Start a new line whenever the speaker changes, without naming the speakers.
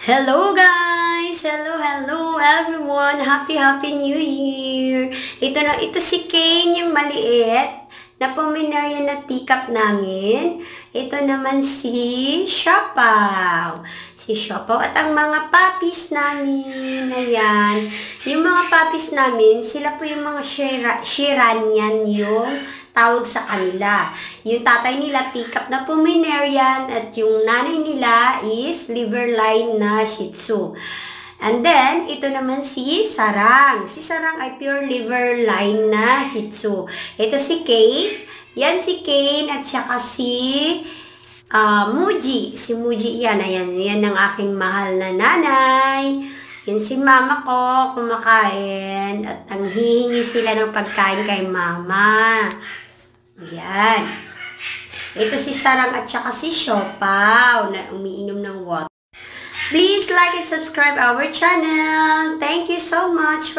Hello guys! Hello everyone! Happy New Year! Ito si Kane, yung maliit na Pomeranian na teacup namin. Ito naman si Siopaw. Si Siopaw at ang mga puppies namin. Ayan. Yung mga puppies namin, sila po yung mga Shiranian yung tawag sa kanila. Yung tatay nila, teacup na Pomeranian, at yung nanay nila is liverline na Shih Tzu. And then, ito naman si Sarang. Si Sarang ay pure liverline na Shih Tzu. Ito si Kane. Yan si Kane at saka si Muji. Si Muji yan. Ayan, yan ang aking mahal na nanay. Yan si mama ko kumakain. At ang hihingi sila ng pagkain kay mama. Yan. Ito si Sarang at saka si Siopaw na umiinom ng water. Please like and subscribe our channel. Thank you so much for